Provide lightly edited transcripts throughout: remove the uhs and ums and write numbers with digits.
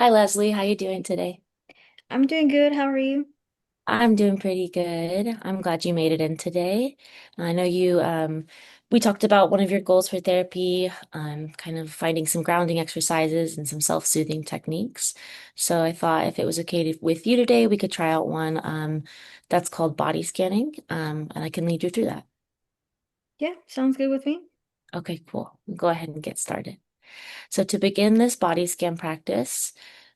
Hi Leslie, how you doing today? I'm doing good. How are you? I'm doing pretty good. I'm glad you made it in today. I know we talked about one of your goals for therapy, kind of finding some grounding exercises and some self-soothing techniques. So I thought if it was okay with you today, we could try out one that's called body scanning, and I can lead you through that. Yeah, sounds good with me. Okay, cool. Go ahead and get started. So to begin this body scan practice,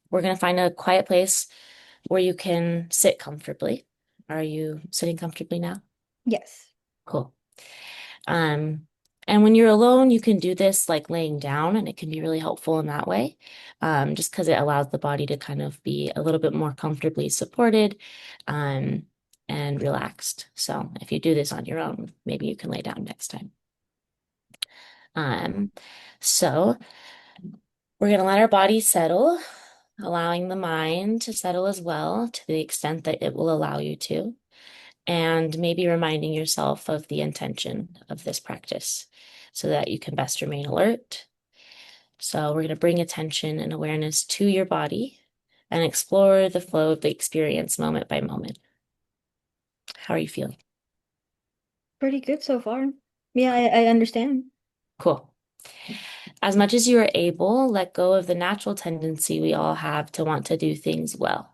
we're going to find a quiet place where you can sit comfortably. Are you sitting comfortably now? Yes. Cool. Um, and when you're alone, you can do this like laying down, and it can be really helpful in that way, just because it allows the body to kind of be a little bit more comfortably supported, um, and relaxed. So if you do this on your own, maybe you can lay down next time. Um, so we're going to let our body settle, allowing the mind to settle as well to the extent that it will allow you to, and maybe reminding yourself of the intention of this practice so that you can best remain alert. So, we're going to bring attention and awareness to your body and explore the flow of the experience moment by moment. How are you feeling? Pretty good so far. Yeah, I understand. Cool. As much as you are able, let go of the natural tendency we all have to want to do things well.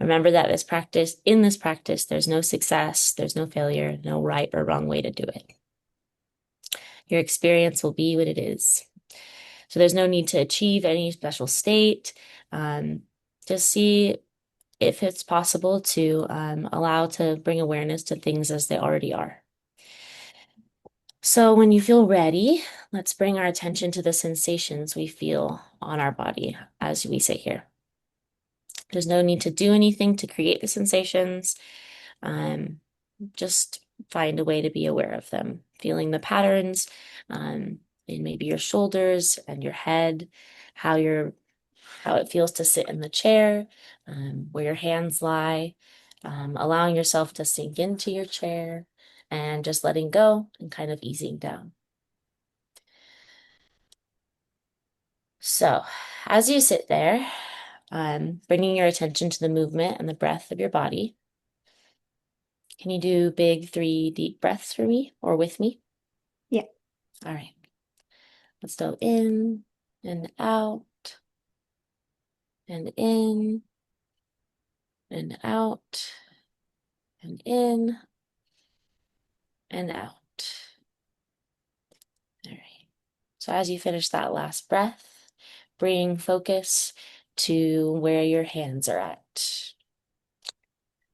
Remember that in this practice, there's no success, there's no failure, no right or wrong way to do it. Your experience will be what it is. So there's no need to achieve any special state. Um, just see if it's possible to allow to bring awareness to things as they already are. So when you feel ready, let's bring our attention to the sensations we feel on our body as we sit here. There's no need to do anything to create the sensations. Um, just find a way to be aware of them, feeling the patterns in maybe your shoulders and your head, how your how it feels to sit in the chair, where your hands lie, allowing yourself to sink into your chair and just letting go and kind of easing down. So, as you sit there, bringing your attention to the movement and the breath of your body, can you do big three deep breaths for me or with me? Yeah. All right, let's go in and out and in and out and in and out. All right. So as you finish that last breath, bring focus to where your hands are at.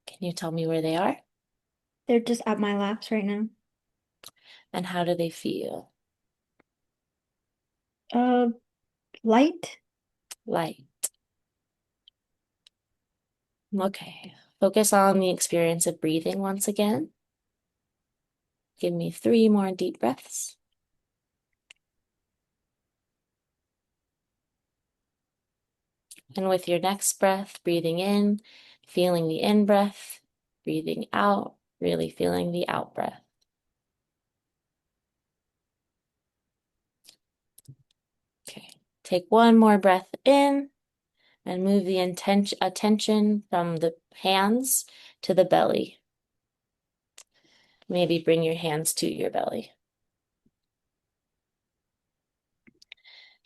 Can you tell me where they are They're just at my laps right now. and how do they feel? Uh, light. Light. Okay. Focus on the experience of breathing once again. Give me three more deep breaths. And with your next breath, breathing in, feeling the in breath, breathing out, really feeling the out breath. Okay. Take one more breath in and move the attention from the hands to the belly. Maybe bring your hands to your belly.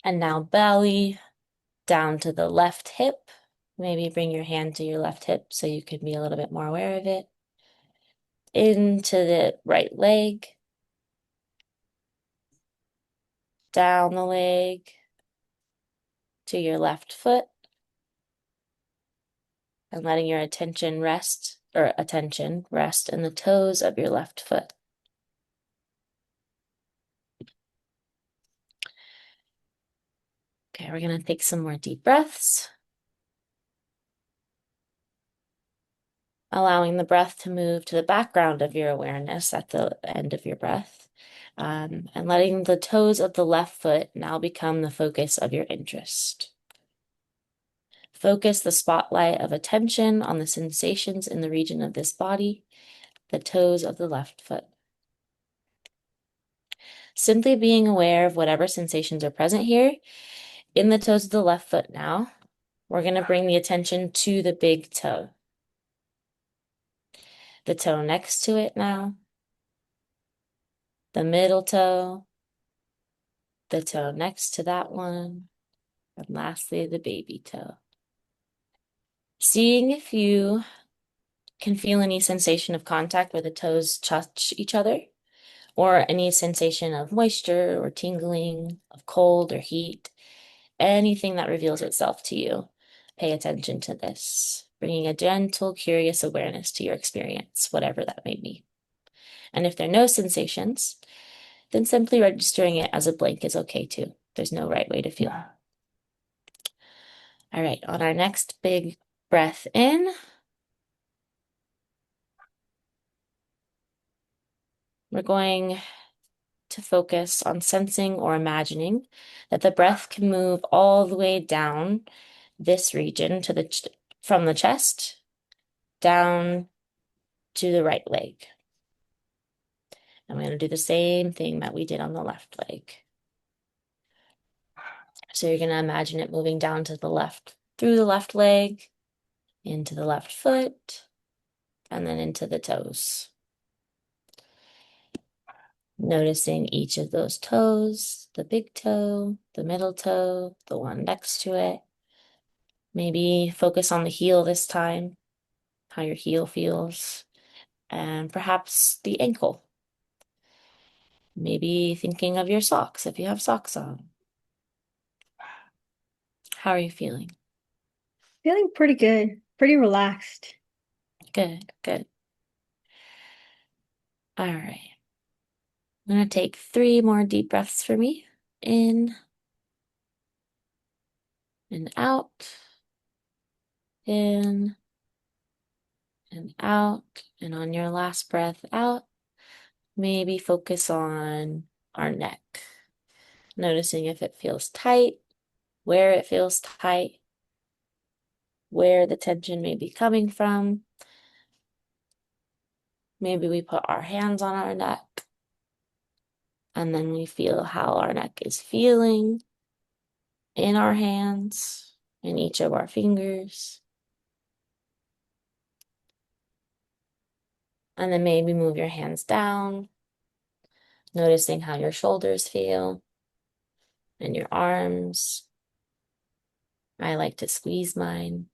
And now belly down to the left hip. Maybe bring your hand to your left hip so you can be a little bit more aware of it. Into the right leg, down the leg to your left foot, and letting your attention rest in the toes of your left foot. Okay, we're going to take some more deep breaths, allowing the breath to move to the background of your awareness at the end of your breath, and letting the toes of the left foot now become the focus of your interest. Focus the spotlight of attention on the sensations in the region of this body, the toes of the left foot. Simply being aware of whatever sensations are present here in the toes of the left foot now, We're going to bring the attention to the big toe, the toe next to it now, the middle toe, the toe next to that one, and lastly, the baby toe. Seeing if you can feel any sensation of contact where the toes touch each other, or any sensation of moisture or tingling, of cold or heat, anything that reveals itself to you. Pay attention to this, bringing a gentle, curious awareness to your experience, whatever that may be. And if there are no sensations, then simply registering it as a blank is okay too. There's no right way to feel. All right, on our next big breath in, we're going to focus on sensing or imagining that the breath can move all the way down this region to the from the chest down to the right leg. I'm going to do the same thing that we did on the left leg. So you're going to imagine it moving down to the left, through the left leg, into the left foot, and then into the toes. Noticing each of those toes, the big toe, the middle toe, the one next to it. Maybe focus on the heel this time, how your heel feels, and perhaps the ankle. Maybe thinking of your socks if you have socks on. How are you feeling? Feeling pretty good, pretty relaxed. Good, good. All right. I'm going to take 3 more deep breaths for me. In and out, in and out. And on your last breath out, maybe focus on our neck, noticing if it feels tight, where it feels tight, where the tension may be coming from. Maybe we put our hands on our neck and then we feel how our neck is feeling in our hands, in each of our fingers. And then maybe move your hands down, noticing how your shoulders feel and your arms. I like to squeeze mine.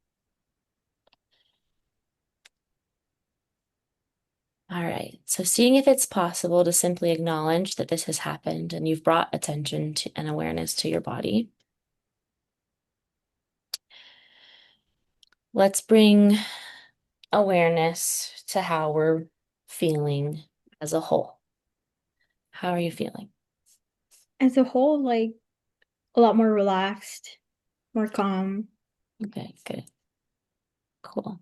All right, so seeing if it's possible to simply acknowledge that this has happened and you've brought attention to and awareness to your body. Let's bring awareness to how we're feeling as a whole. How are you feeling? As a whole, like a lot more relaxed, more calm. Okay, good, cool.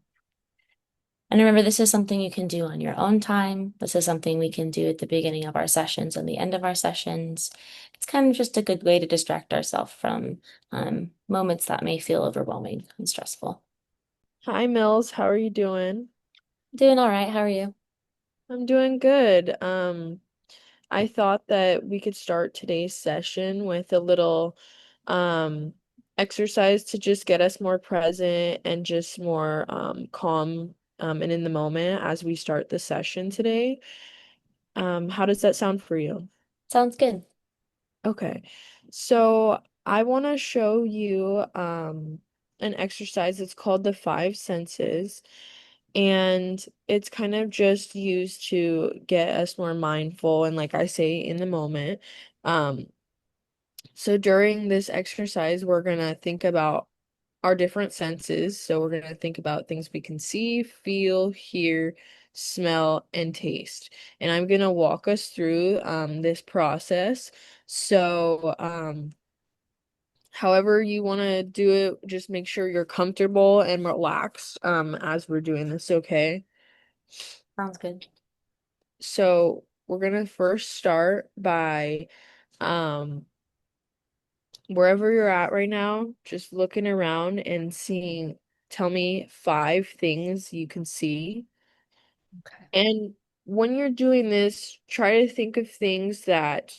And remember, this is something you can do on your own time. This is something we can do at the beginning of our sessions and the end of our sessions. It's kind of just a good way to distract ourselves from moments that may feel overwhelming and stressful. Hi, Mills. How are you doing? Doing all right. How are you? I'm doing good. I thought that we could start today's session with a little um exercise to just get us more present and just more calm and in the moment as we start the session today. How does that sound for you? Sounds good. Okay. So I want to show you an exercise. It's called the five senses. And it's kind of just used to get us more mindful and, like I say, in the moment. Um, so during this exercise, we're gonna think about our different senses. So we're gonna think about things we can see, feel, hear, smell, and taste. And I'm gonna walk us through this process. So however you want to do it, just make sure you're comfortable and relaxed as we're doing this, okay? Sounds good. So we're gonna first start by um wherever you're at right now, just looking around and seeing, tell me five things you can see. Okay. And when you're doing this, try to think of things that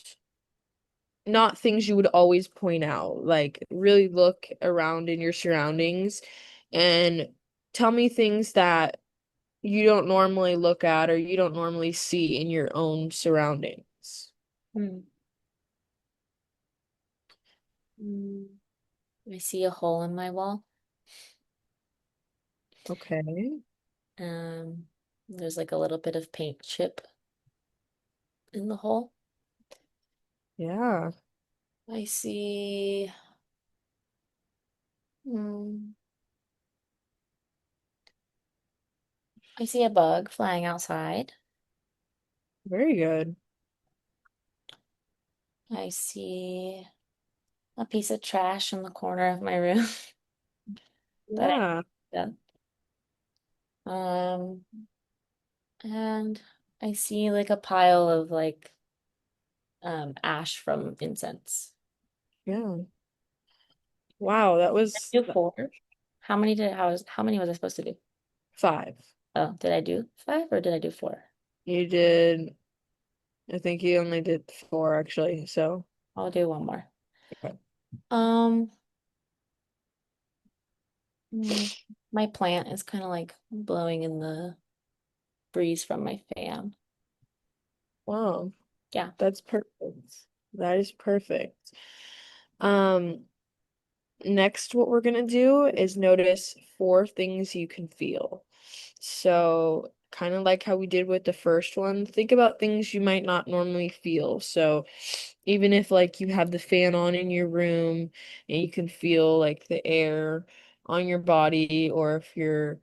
not things you would always point out. Like really look around in your surroundings and tell me things that you don't normally look at or you don't normally see in your own surroundings. Hmm. Mm, I see a hole in my wall. Okay. Um, there's like a little bit of paint chip in the hole. Yeah. I see. Hmm, I see a bug flying outside. Very good. I see a piece of trash in the corner of my room that I Yeah. yeah. Um, and I see like a pile of like ash from incense. Yeah. Wow, that was Do four. How many was I supposed to do? 5. Oh, did I do five or did I do four? You did, I think you only did 4 actually, so I'll do one more. okay. Um, mm, my plant is kind of like blowing in the breeze from my fan. Wow, Yeah. that's perfect. That is perfect. Um, Next, what we're gonna do is notice 4 things you can feel. So, kind of like how we did with the first one, think about things you might not normally feel. So, even if like you have the fan on in your room and you can feel like the air on your body, or if your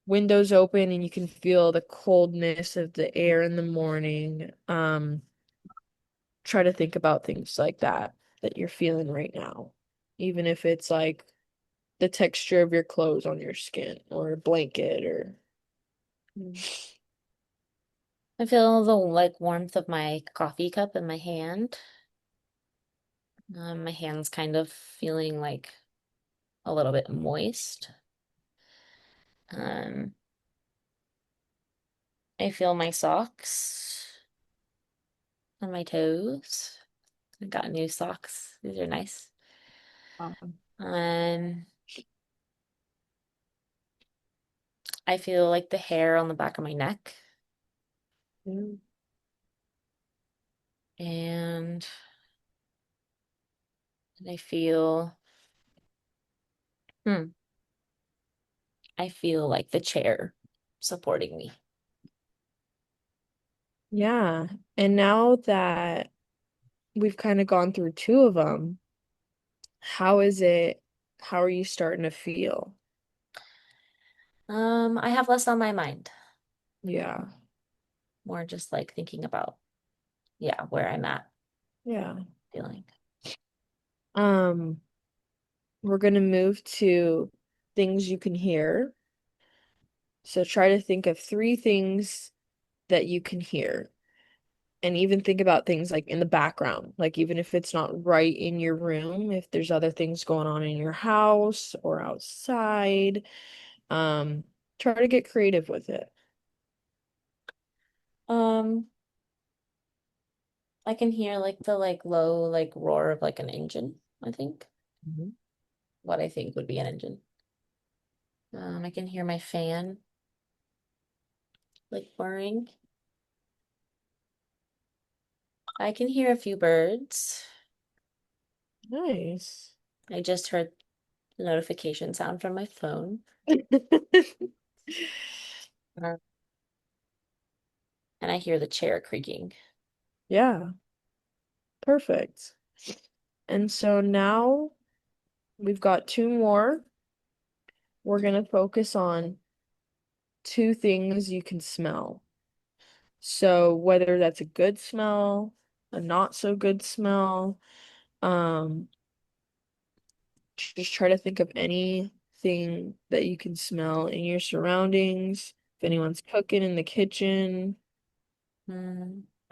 windows open and you can feel the coldness of the air in the morning, try to think about things like that you're feeling right now. Even if it's like the texture of your clothes on your skin or a blanket or Mm. I feel the like warmth of my coffee cup in my hand. My hand's kind of feeling like a little bit moist. Um, I feel my socks on my toes. I got new socks. These are nice. um, Um, I feel like the hair on the back of my neck. yeah. And I feel, hmm, I feel like the chair supporting me. Yeah. And now that we've kind of gone through 2 of them, how are you starting to feel? I have less on my mind. Yeah. More just like thinking about, yeah, where I'm at Yeah. feeling. Um, we're gonna move to things you can hear. So try to think of 3 things that you can hear. And even think about things like in the background, like even if it's not right in your room, if there's other things going on in your house or outside, um, try to get creative with it. Um, I can hear like the like low like roar of like an engine, I think. Mhm. What I think would be an engine. I can hear my fan like whirring. I can hear a few birds. Nice. I just heard the notification sound from my phone. Uh, and I hear the chair creaking. Yeah, perfect. And so now we've got 2 more. We're gonna focus on 2 things you can smell. So whether that's a good smell, a not so good smell, um, just try to think of anything that you can smell in your surroundings. If anyone's cooking in the kitchen.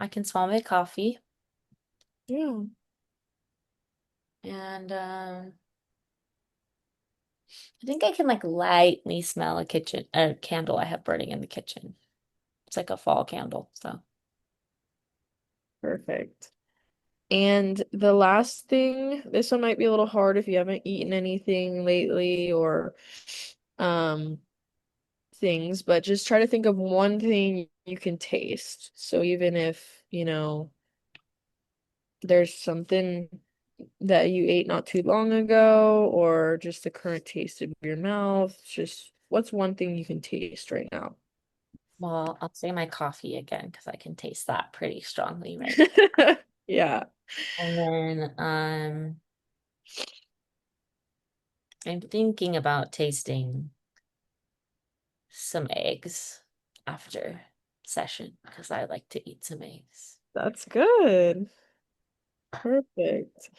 I can smell my coffee Yeah, and I think I can like lightly smell a candle I have burning in the kitchen. It's like a fall candle, so perfect. And the last thing, this one might be a little hard if you haven't eaten anything lately or um things, but just try to think of one thing you can taste. So even if, there's something that you ate not too long ago or just the current taste of your mouth, just what's one thing you can taste right now? Well, I'll say my coffee again because I can taste that pretty strongly right now. Yeah, And then I'm thinking about tasting some eggs after session because I like to eat some eggs. that's good. Perfect.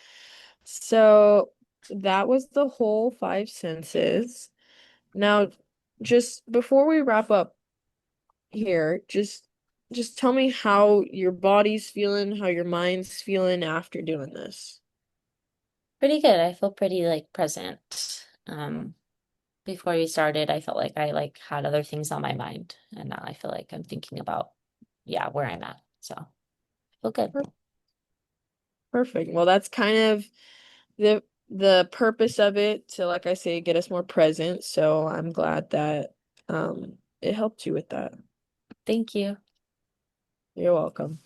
So that was the whole five senses. Now, just before we wrap up here, just tell me how your body's feeling, how your mind's feeling after doing this. Pretty good. I feel pretty like present. Before you started, I felt like I like had other things on my mind, and now I feel like I'm thinking about, yeah, where I'm at. So I feel good. Per- Perfect. Well, that's kind of the purpose of it to, like I say, get us more present. So I'm glad that it helped you with that. Thank you. You're welcome.